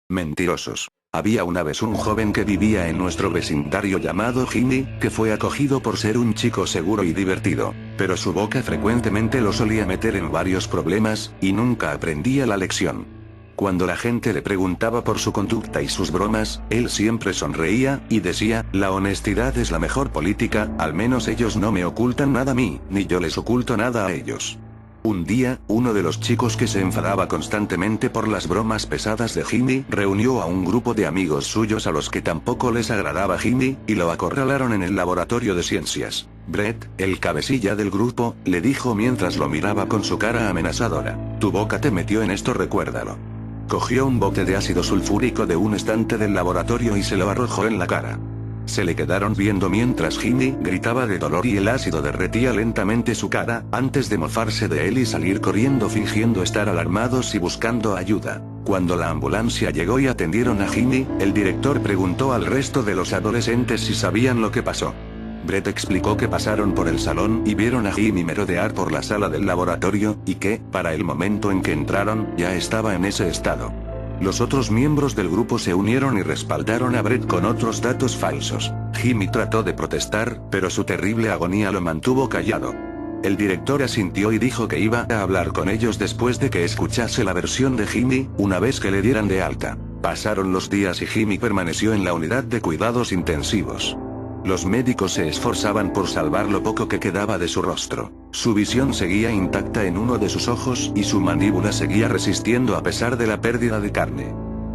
Mentirosos. Había una vez un joven que vivía en nuestro vecindario llamado Jimmy, que fue acogido por ser un chico seguro y divertido, pero su boca frecuentemente lo solía meter en varios problemas, y nunca aprendía la lección. Cuando la gente le preguntaba por su conducta y sus bromas, él siempre sonreía, y decía, la honestidad es la mejor política, al menos ellos no me ocultan nada a mí, ni yo les oculto nada a ellos. Un día, uno de los chicos que se enfadaba constantemente por las bromas pesadas de Jimmy, reunió a un grupo de amigos suyos a los que tampoco les agradaba Jimmy, y lo acorralaron en el laboratorio de ciencias. Brett, el cabecilla del grupo, le dijo mientras lo miraba con su cara amenazadora, tu boca te metió en esto, recuérdalo. Cogió un bote de ácido sulfúrico de un estante del laboratorio y se lo arrojó en la cara. Se le quedaron viendo mientras Jimmy gritaba de dolor y el ácido derretía lentamente su cara, antes de mofarse de él y salir corriendo fingiendo estar alarmados y buscando ayuda. Cuando la ambulancia llegó y atendieron a Jimmy, el director preguntó al resto de los adolescentes si sabían lo que pasó. Brett explicó que pasaron por el salón y vieron a Jimmy merodear por la sala del laboratorio, y que, para el momento en que entraron, ya estaba en ese estado. Los otros miembros del grupo se unieron y respaldaron a Brett con otros datos falsos. Jimmy trató de protestar, pero su terrible agonía lo mantuvo callado. El director asintió y dijo que iba a hablar con ellos después de que escuchase la versión de Jimmy, una vez que le dieran de alta. Pasaron los días y Jimmy permaneció en la unidad de cuidados intensivos. Los médicos se esforzaban por salvar lo poco que quedaba de su rostro. Su visión seguía intacta en uno de sus ojos y su mandíbula seguía resistiendo a pesar de la pérdida de carne.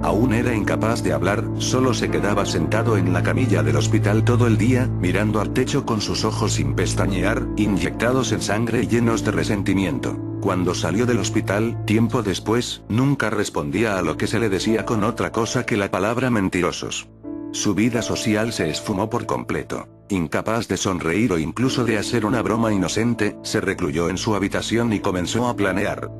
Aún era incapaz de hablar, solo se quedaba sentado en la camilla del hospital todo el día, mirando al techo con sus ojos sin pestañear, inyectados en sangre y llenos de resentimiento. Cuando salió del hospital, tiempo después, nunca respondía a lo que se le decía con otra cosa que la palabra mentirosos. Su vida social se esfumó por completo. Incapaz de sonreír o incluso de hacer una broma inocente, se recluyó en su habitación y comenzó a planear.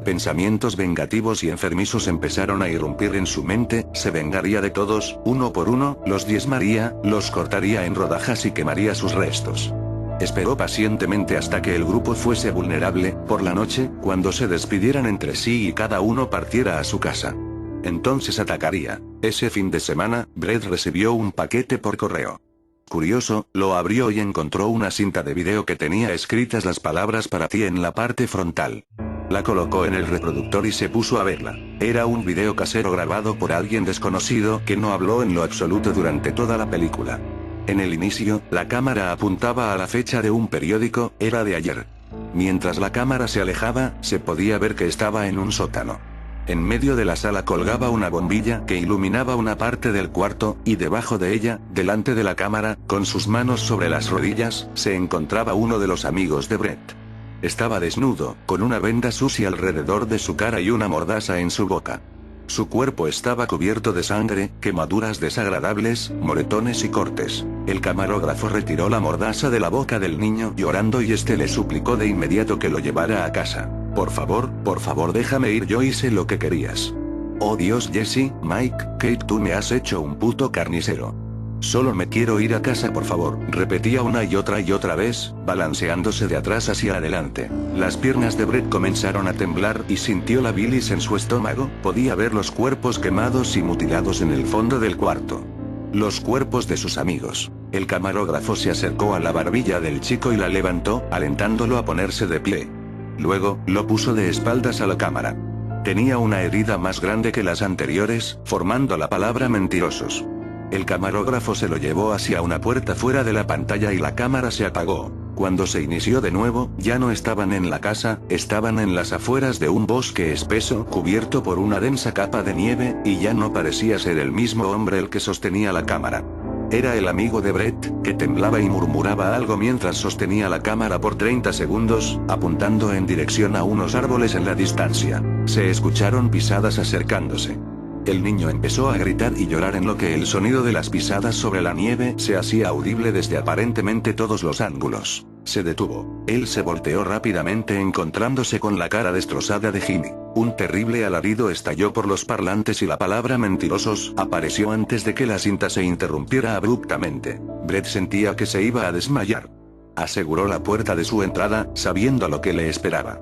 Pensamientos vengativos y enfermizos empezaron a irrumpir en su mente, se vengaría de todos, uno por uno, los diezmaría, los cortaría en rodajas y quemaría sus restos. Esperó pacientemente hasta que el grupo fuese vulnerable, por la noche, cuando se despidieran entre sí y cada uno partiera a su casa. Entonces atacaría. Ese fin de semana, Brett recibió un paquete por correo. Curioso, lo abrió y encontró una cinta de video que tenía escritas las palabras para ti en la parte frontal. La colocó en el reproductor y se puso a verla. Era un video casero grabado por alguien desconocido que no habló en lo absoluto durante toda la película. En el inicio, la cámara apuntaba a la fecha de un periódico, era de ayer. Mientras la cámara se alejaba, se podía ver que estaba en un sótano. En medio de la sala colgaba una bombilla que iluminaba una parte del cuarto, y debajo de ella, delante de la cámara, con sus manos sobre las rodillas, se encontraba uno de los amigos de Brett. Estaba desnudo, con una venda sucia alrededor de su cara y una mordaza en su boca. Su cuerpo estaba cubierto de sangre, quemaduras desagradables, moretones y cortes. El camarógrafo retiró la mordaza de la boca del niño llorando y este le suplicó de inmediato que lo llevara a casa. Por favor déjame ir, yo hice lo que querías. Oh Dios, Jesse, Mike, Kate, tú me has hecho un puto carnicero. Solo me quiero ir a casa, por favor, repetía una y otra vez, balanceándose de atrás hacia adelante. Las piernas de Brett comenzaron a temblar y sintió la bilis en su estómago, podía ver los cuerpos quemados y mutilados en el fondo del cuarto. Los cuerpos de sus amigos. El camarógrafo se acercó a la barbilla del chico y la levantó, alentándolo a ponerse de pie. Luego, lo puso de espaldas a la cámara. Tenía una herida más grande que las anteriores, formando la palabra mentirosos. El camarógrafo se lo llevó hacia una puerta fuera de la pantalla y la cámara se apagó. Cuando se inició de nuevo, ya no estaban en la casa, estaban en las afueras de un bosque espeso cubierto por una densa capa de nieve, y ya no parecía ser el mismo hombre el que sostenía la cámara. Era el amigo de Brett, que temblaba y murmuraba algo mientras sostenía la cámara por 30 segundos, apuntando en dirección a unos árboles en la distancia. Se escucharon pisadas acercándose. El niño empezó a gritar y llorar en lo que el sonido de las pisadas sobre la nieve se hacía audible desde aparentemente todos los ángulos. Se detuvo. Él se volteó rápidamente encontrándose con la cara destrozada de Jimmy. Un terrible alarido estalló por los parlantes y la palabra mentirosos apareció antes de que la cinta se interrumpiera abruptamente. Brett sentía que se iba a desmayar. Aseguró la puerta de su entrada, sabiendo lo que le esperaba.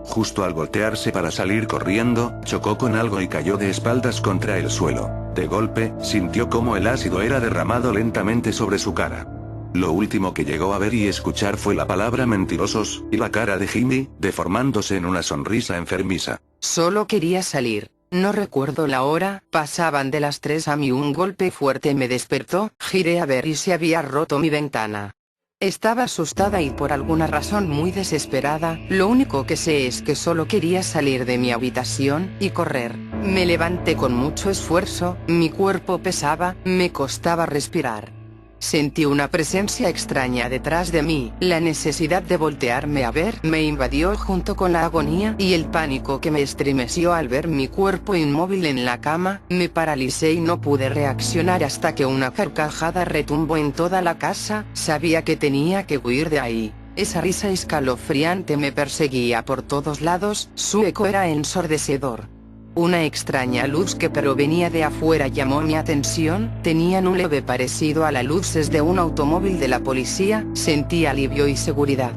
Justo al voltearse para salir corriendo, chocó con algo y cayó de espaldas contra el suelo. De golpe, sintió como el ácido era derramado lentamente sobre su cara. Lo último que llegó a ver y escuchar fue la palabra mentirosos, y la cara de Jimmy, deformándose en una sonrisa enfermiza. Solo quería salir. No recuerdo la hora, pasaban de las 3 a.m. un golpe fuerte me despertó, giré a ver y se había roto mi ventana. Estaba asustada y por alguna razón muy desesperada, lo único que sé es que solo quería salir de mi habitación y correr. Me levanté con mucho esfuerzo, mi cuerpo pesaba, me costaba respirar. Sentí una presencia extraña detrás de mí, la necesidad de voltearme a ver me invadió junto con la agonía y el pánico que me estremeció al ver mi cuerpo inmóvil en la cama, me paralicé y no pude reaccionar hasta que una carcajada retumbó en toda la casa, sabía que tenía que huir de ahí. Esa risa escalofriante me perseguía por todos lados, su eco era ensordecedor. Una extraña luz que provenía de afuera llamó mi atención, tenían un leve parecido a las luces de un automóvil de la policía, sentí alivio y seguridad.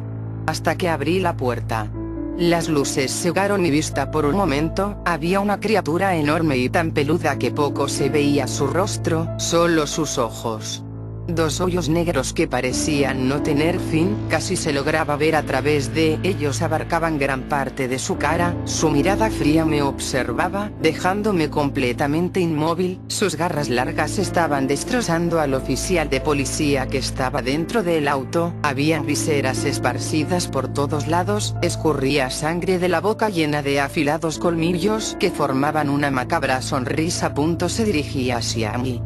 Hasta que abrí la puerta. Las luces cegaron mi vista por un momento, había una criatura enorme y tan peluda que poco se veía su rostro, solo sus ojos. 2 hoyos negros que parecían no tener fin, casi se lograba ver a través de ellos, abarcaban gran parte de su cara, su mirada fría me observaba, dejándome completamente inmóvil, sus garras largas estaban destrozando al oficial de policía que estaba dentro del auto, habían viseras esparcidas por todos lados, escurría sangre de la boca llena de afilados colmillos que formaban una macabra sonrisa. Se dirigía hacia mí.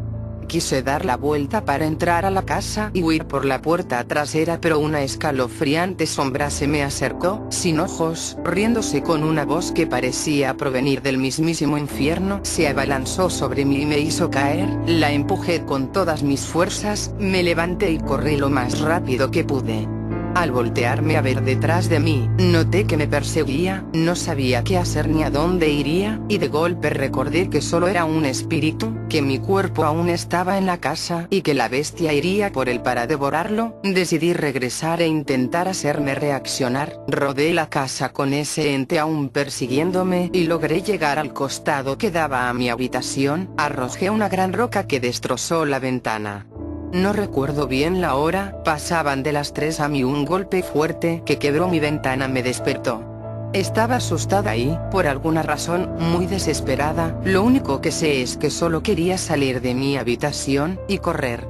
Quise dar la vuelta para entrar a la casa y huir por la puerta trasera, pero una escalofriante sombra se me acercó, sin ojos, riéndose con una voz que parecía provenir del mismísimo infierno, se abalanzó sobre mí y me hizo caer, la empujé con todas mis fuerzas, me levanté y corrí lo más rápido que pude. Al voltearme a ver detrás de mí, noté que me perseguía, no sabía qué hacer ni a dónde iría, y de golpe recordé que solo era un espíritu, que mi cuerpo aún estaba en la casa y que la bestia iría por él para devorarlo. Decidí regresar e intentar hacerme reaccionar, rodeé la casa con ese ente aún persiguiéndome y logré llegar al costado que daba a mi habitación, arrojé una gran roca que destrozó la ventana. No recuerdo bien la hora, pasaban de las 3 a.m. un golpe fuerte que quebró mi ventana me despertó. Estaba asustada y, por alguna razón, muy desesperada, lo único que sé es que solo quería salir de mi habitación y correr.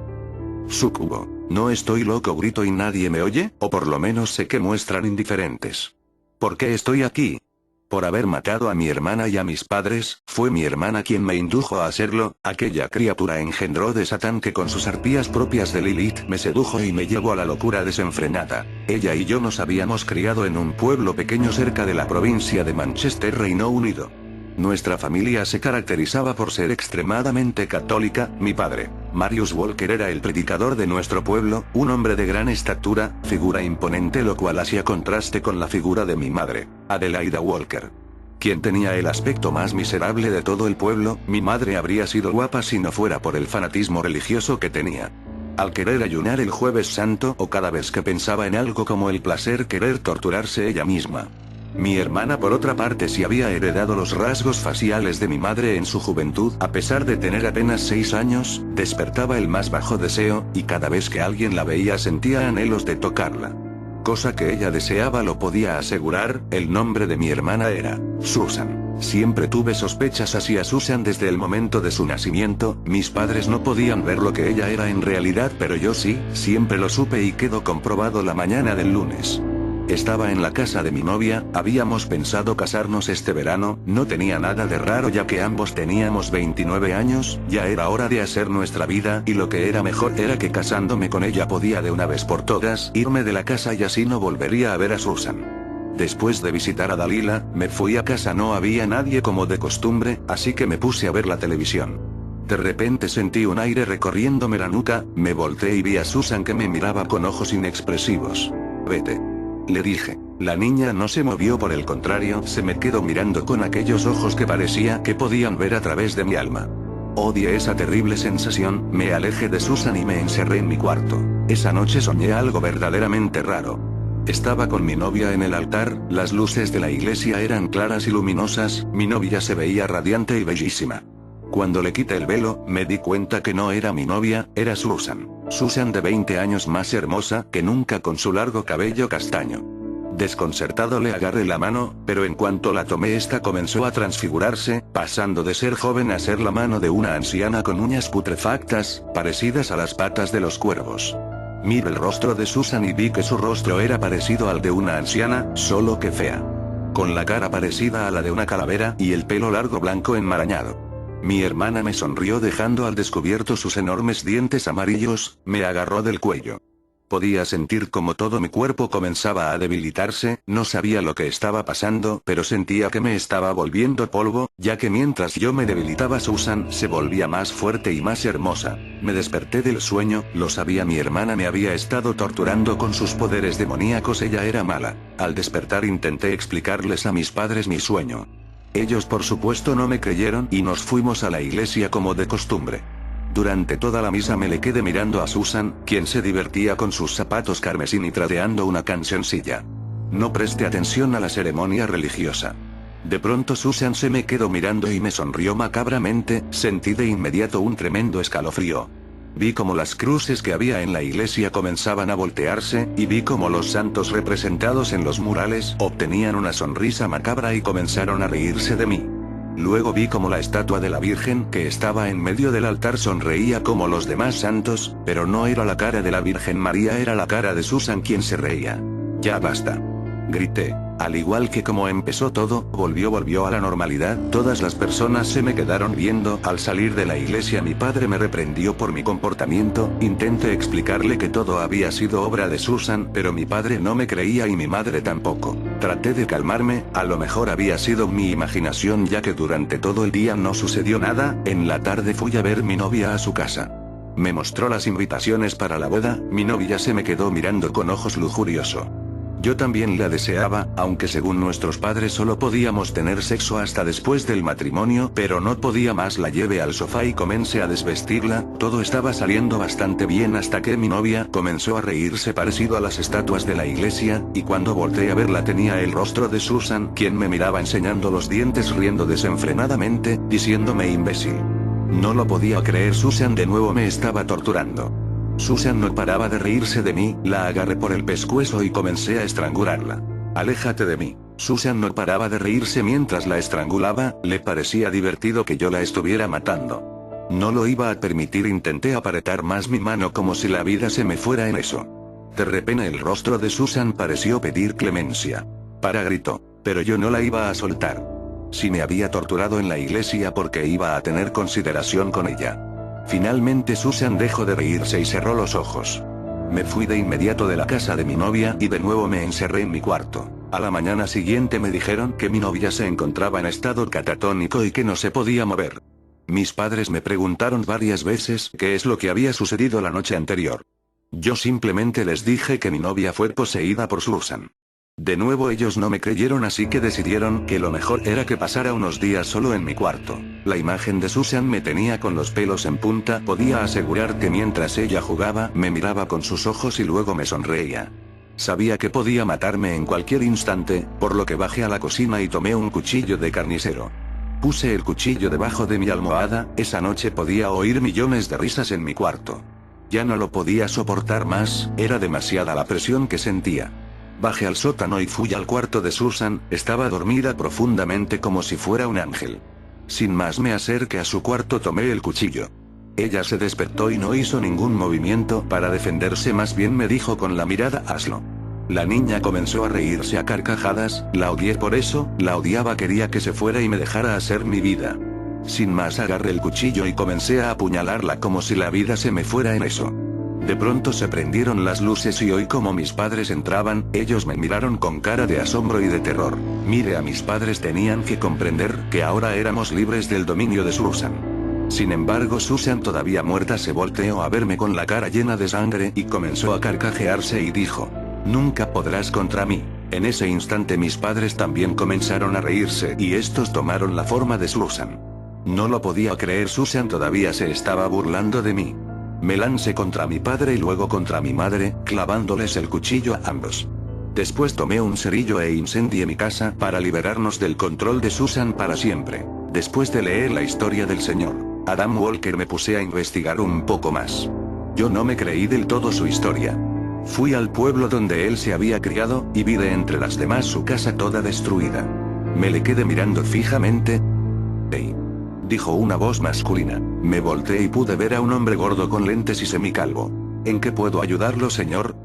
Sucubo. ¿No estoy loco? Grito y nadie me oye, o por lo menos sé que muestran indiferentes. ¿Por qué estoy aquí? Por haber matado a mi hermana y a mis padres, fue mi hermana quien me indujo a hacerlo, aquella criatura engendró de Satán que con sus arpías propias de Lilith me sedujo y me llevó a la locura desenfrenada. Ella y yo nos habíamos criado en un pueblo pequeño cerca de la provincia de Manchester, Reino Unido. Nuestra familia se caracterizaba por ser extremadamente católica. Mi padre, Marius Walker, era el predicador de nuestro pueblo, un hombre de gran estatura, figura imponente, lo cual hacía contraste con la figura de mi madre, Adelaida Walker, quien tenía el aspecto más miserable de todo el pueblo. Mi madre habría sido guapa si no fuera por el fanatismo religioso que tenía. Al querer ayunar el Jueves Santo, o cada vez que pensaba en algo como el placer, querer torturarse ella misma. Mi hermana, por otra parte, sí había heredado los rasgos faciales de mi madre en su juventud. A pesar de tener apenas 6 años, despertaba el más bajo deseo, y cada vez que alguien la veía sentía anhelos de tocarla. Cosa que ella deseaba, lo podía asegurar. El nombre de mi hermana era Susan. Siempre tuve sospechas hacia Susan desde el momento de su nacimiento. Mis padres no podían ver lo que ella era en realidad, pero yo sí, siempre lo supe y quedó comprobado la mañana del lunes. Estaba en la casa de mi novia, habíamos pensado casarnos este verano, no tenía nada de raro ya que ambos teníamos 29 años, ya era hora de hacer nuestra vida, y lo que era mejor era que casándome con ella podía de una vez por todas irme de la casa y así no volvería a ver a Susan. Después de visitar a Dalila, me fui a casa. No había nadie como de costumbre, así que me puse a ver la televisión. De repente sentí un aire recorriéndome la nuca, me volteé y vi a Susan que me miraba con ojos inexpresivos. Vete, le dije. La niña no se movió, por el contrario, se me quedó mirando con aquellos ojos que parecía que podían ver a través de mi alma. Odié esa terrible sensación, me alejé de Susan y me encerré en mi cuarto. Esa noche soñé algo verdaderamente raro. Estaba con mi novia en el altar, las luces de la iglesia eran claras y luminosas, mi novia se veía radiante y bellísima. Cuando le quité el velo, me di cuenta que no era mi novia, era Susan. Susan de 20 años más hermosa que nunca con su largo cabello castaño. Desconcertado le agarré la mano, pero en cuanto la tomé esta comenzó a transfigurarse, pasando de ser joven a ser la mano de una anciana con uñas putrefactas, parecidas a las patas de los cuervos. Miré el rostro de Susan y vi que su rostro era parecido al de una anciana, solo que fea. Con la cara parecida a la de una calavera y el pelo largo blanco enmarañado. Mi hermana me sonrió dejando al descubierto sus enormes dientes amarillos, me agarró del cuello. Podía sentir como todo mi cuerpo comenzaba a debilitarse, no sabía lo que estaba pasando, pero sentía que me estaba volviendo polvo, ya que mientras yo me debilitaba Susan se volvía más fuerte y más hermosa. Me desperté del sueño, lo sabía, mi hermana me había estado torturando con sus poderes demoníacos, ella era mala. Al despertar intenté explicarles a mis padres mi sueño. Ellos por supuesto no me creyeron y nos fuimos a la iglesia como de costumbre. Durante toda la misa me le quedé mirando a Susan, quien se divertía con sus zapatos carmesí y tradeando una cancioncilla. No presté atención a la ceremonia religiosa. De pronto Susan se me quedó mirando y me sonrió macabramente, sentí de inmediato un tremendo escalofrío. Vi como las cruces que había en la iglesia comenzaban a voltearse, y vi como los santos representados en los murales obtenían una sonrisa macabra y comenzaron a reírse de mí. Luego vi como la estatua de la Virgen que estaba en medio del altar sonreía como los demás santos, pero no era la cara de la Virgen María, era la cara de Susan quien se reía. Ya basta. Grité. Al igual que como empezó todo, volvió a la normalidad, todas las personas se me quedaron viendo. Al salir de la iglesia mi padre me reprendió por mi comportamiento, intenté explicarle que todo había sido obra de Susan, pero mi padre no me creía y mi madre tampoco. Traté de calmarme, a lo mejor había sido mi imaginación ya que durante todo el día no sucedió nada. En la tarde fui a ver mi novia a su casa. Me mostró las invitaciones para la boda, mi novia se me quedó mirando con ojos lujurioso. Yo también la deseaba, aunque según nuestros padres solo podíamos tener sexo hasta después del matrimonio, pero no podía más. La llevé al sofá y comencé a desvestirla, todo estaba saliendo bastante bien hasta que mi novia comenzó a reírse parecido a las estatuas de la iglesia, y cuando volteé a verla tenía el rostro de Susan, quien me miraba enseñando los dientes riendo desenfrenadamente, diciéndome imbécil. No lo podía creer, Susan de nuevo me estaba torturando. Susan no paraba de reírse de mí, la agarré por el pescuezo y comencé a estrangularla. Aléjate de mí. Susan no paraba de reírse mientras la estrangulaba, le parecía divertido que yo la estuviera matando. No lo iba a permitir, intenté apretar más mi mano como si la vida se me fuera en eso. De repente el rostro de Susan pareció pedir clemencia. Para, gritó, pero yo no la iba a soltar. Si me había torturado en la iglesia porque iba a tener consideración con ella. Finalmente Susan dejó de reírse y cerró los ojos. Me fui de inmediato de la casa de mi novia y de nuevo me encerré en mi cuarto. A la mañana siguiente me dijeron que mi novia se encontraba en estado catatónico y que no se podía mover. Mis padres me preguntaron varias veces qué es lo que había sucedido la noche anterior. Yo simplemente les dije que mi novia fue poseída por Susan. De nuevo ellos no me creyeron, así que decidieron que lo mejor era que pasara unos días solo en mi cuarto. La imagen de Susan me tenía con los pelos en punta, podía asegurar que mientras ella jugaba me miraba con sus ojos y luego me sonreía. Sabía que podía matarme en cualquier instante, por lo que bajé a la cocina y tomé un cuchillo de carnicero. Puse el cuchillo debajo de mi almohada, esa noche podía oír millones de risas en mi cuarto. Ya no lo podía soportar más, era demasiada la presión que sentía. Bajé al sótano y fui al cuarto de Susan, estaba dormida profundamente como si fuera un ángel. Sin más me acerqué a su cuarto, tomé el cuchillo. Ella se despertó y no hizo ningún movimiento para defenderse, más bien me dijo con la mirada, hazlo. La niña comenzó a reírse a carcajadas, la odié por eso, la odiaba, quería que se fuera y me dejara hacer mi vida. Sin más agarré el cuchillo y comencé a apuñalarla como si la vida se me fuera en eso. De pronto se prendieron las luces y oí como mis padres entraban, ellos me miraron con cara de asombro y de terror. Mire, a mis padres tenían que comprender que ahora éramos libres del dominio de Susan. Sin embargo, Susan, todavía muerta, se volteó a verme con la cara llena de sangre y comenzó a carcajearse y dijo, nunca podrás contra mí. En ese instante mis padres también comenzaron a reírse y estos tomaron la forma de Susan. No lo podía creer, Susan todavía se estaba burlando de mí. Me lancé contra mi padre y luego contra mi madre, clavándoles el cuchillo a ambos. Después tomé un cerillo e incendié mi casa para liberarnos del control de Susan para siempre. Después de leer la historia del señor Adam Walker me puse a investigar un poco más. Yo no me creí del todo su historia. Fui al pueblo donde él se había criado, y vi de entre las demás su casa toda destruida. Me le quedé mirando fijamente. «Hey», dijo una voz masculina. Me volteé y pude ver a un hombre gordo con lentes y semicalvo. «¿En qué puedo ayudarlo, señor?»,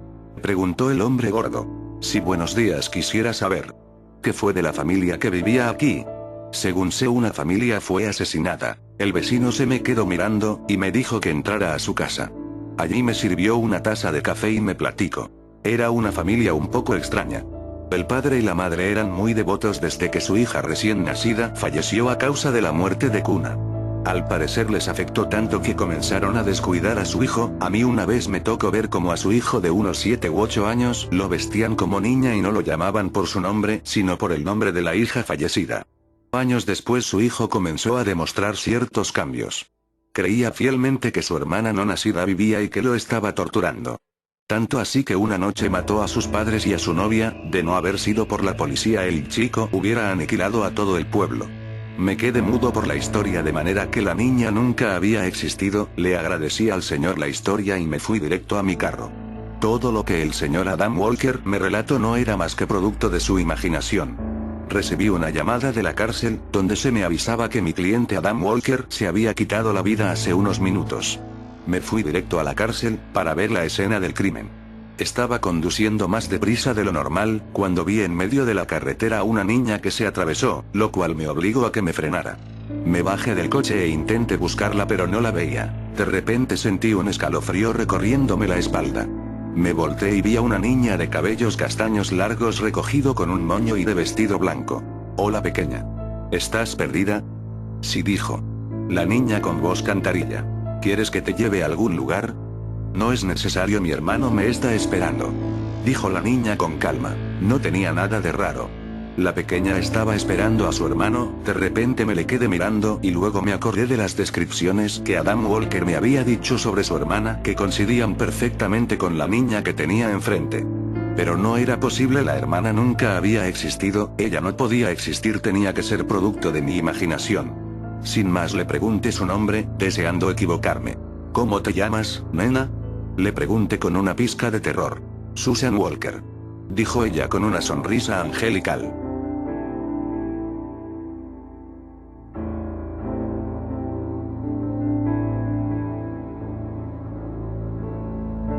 preguntó el hombre gordo. «Sí, buenos días, quisiera saber ¿qué fue de la familia que vivía aquí?». «Según sé, una familia fue asesinada». El vecino se me quedó mirando, y me dijo que entrara a su casa. Allí me sirvió una taza de café y me platicó. Era una familia un poco extraña. El padre y la madre eran muy devotos desde que su hija recién nacida falleció a causa de la muerte de cuna. Al parecer les afectó tanto que comenzaron a descuidar a su hijo. A mí una vez me tocó ver como a su hijo de unos 7 u 8 años lo vestían como niña y no lo llamaban por su nombre, sino por el nombre de la hija fallecida. Años después su hijo comenzó a demostrar ciertos cambios. Creía fielmente que su hermana no nacida vivía y que lo estaba torturando. Tanto así que una noche mató a sus padres y a su novia. De no haber sido por la policía, el chico hubiera aniquilado a todo el pueblo. Me quedé mudo por la historia, de manera que la niña nunca había existido. Le agradecí al señor la historia y me fui directo a mi carro. Todo lo que el señor Adam Walker me relató no era más que producto de su imaginación. Recibí una llamada de la cárcel, donde se me avisaba que mi cliente Adam Walker se había quitado la vida hace unos minutos. Me fui directo a la cárcel, para ver la escena del crimen. Estaba conduciendo más deprisa de lo normal, cuando vi en medio de la carretera a una niña que se atravesó, lo cual me obligó a que me frenara. Me bajé del coche e intenté buscarla, pero no la veía. De repente sentí un escalofrío recorriéndome la espalda. Me volteé y vi a una niña de cabellos castaños largos recogido con un moño y de vestido blanco. «Hola, pequeña. ¿Estás perdida?». «Sí», dijo la niña con voz cantarilla. «¿Quieres que te lleve a algún lugar?». «No es necesario, mi hermano me está esperando», dijo la niña con calma. No tenía nada de raro. La pequeña estaba esperando a su hermano. De repente me le quedé mirando y luego me acordé de las descripciones que Adam Walker me había dicho sobre su hermana, que coincidían perfectamente con la niña que tenía enfrente. Pero no era posible, la hermana nunca había existido, ella no podía existir, tenía que ser producto de mi imaginación. Sin más le pregunté su nombre, deseando equivocarme. «¿Cómo te llamas, nena?», le pregunté con una pizca de terror. «Susan Walker», dijo ella con una sonrisa angelical.